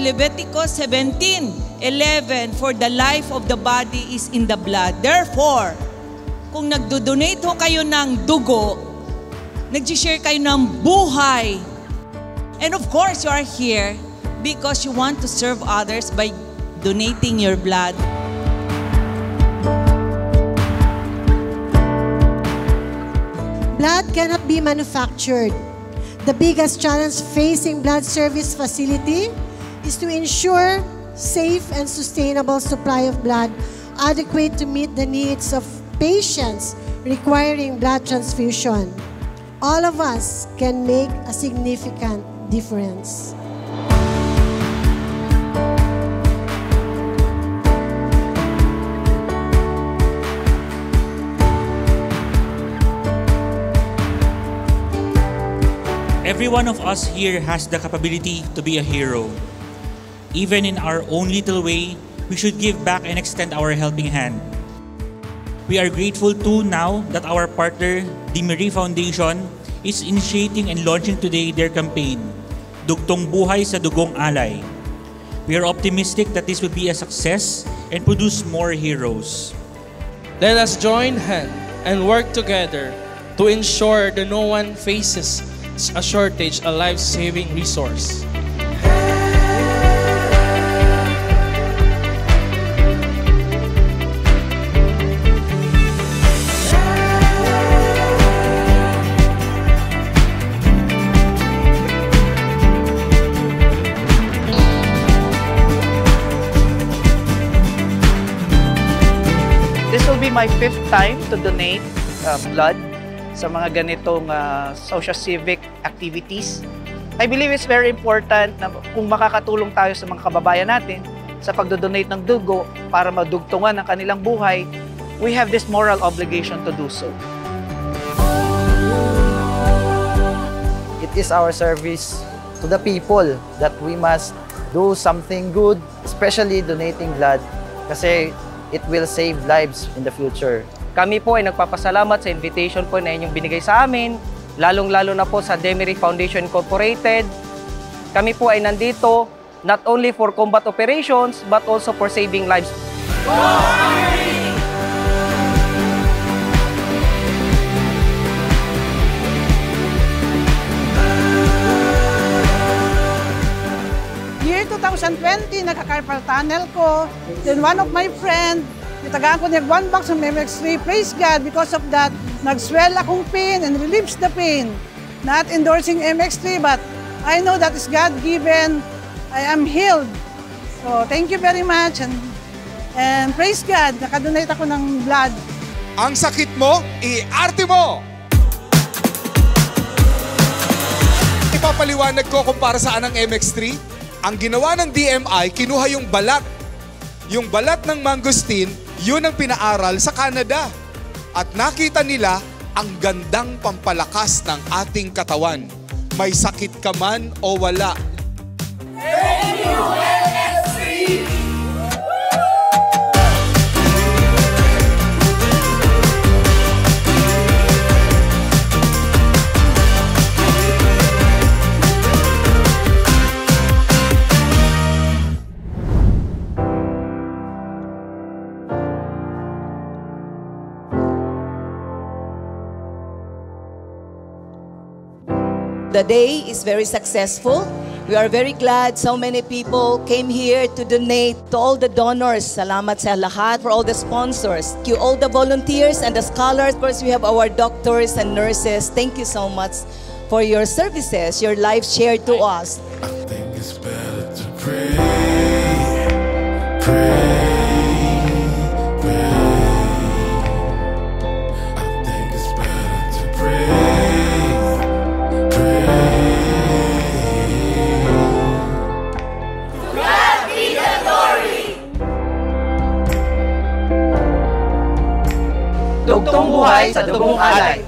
Leviticus 17:11, for the life of the body is in the blood. Therefore, kung nagdo-donate ho kayo ng dugo, nag-share kayo ng buhay. And of course, you are here because you want to serve others by donating your blood. Blood cannot be manufactured. The biggest challenge facing blood service facility is to ensure safe and sustainable supply of blood adequate to meet the needs of patients requiring blood transfusion. All of us can make a significant difference. Every one of us here has the capability to be a hero. Even in our own little way, we should give back and extend our helping hand. We are grateful too now that our partner, the Marie Foundation, is initiating and launching today their campaign, Dugtong Buhay sa Dugong Alay. We are optimistic that this will be a success and produce more heroes. Let us join hands and work together to ensure that no one faces a shortage, a life-saving resource. This will be my 5th time to donate blood sa mga ganitong social civic activities. I believe it's very important na kung makakatulong tayo sa mga kababayan natin sa pagdodonate ng dugo para madugtungan ang kanilang buhay, we have this moral obligation to do so. It is our service to the people that we must do something good, especially donating blood, kasi it will save lives in the future. Kami po ay nagpapasalamat sa invitation po na inyong binigay sa amin, lalong-lalo na po sa Demery Foundation Incorporated. Kami po ay nandito not only for combat operations but also for saving lives. Year 2020, nagka-carpal tunnel ko. Then one of my friend, itagaan ko niya 1 box ng MX3. Praise God, because of that, nag-swell akong pain and relieves the pain. Not endorsing MX3, but I know that is God-given. I am healed. So, thank you very much. And praise God, nakadonate ako ng blood. Ang sakit mo, i-arte mo! Ipapaliwanag ko kung para saan ang MX3. Ang ginawa ng DMI, kinuha yung balat. Yung balat ng mangosteen, yun ang pinaaral sa Canada. At nakita nila ang gandang pampalakas ng ating katawan. May sakit ka man o wala. The day is very successful. We are very glad so many people came here to donate. To all the donors, salamat sa lahat. For all the sponsors, to all the volunteers and the scholars. Of course, we have our doctors and nurses. Thank you so much for your services, your life shared to us. I think it's better to pray, pray. Dugtong Buhay sa Dugong Alay.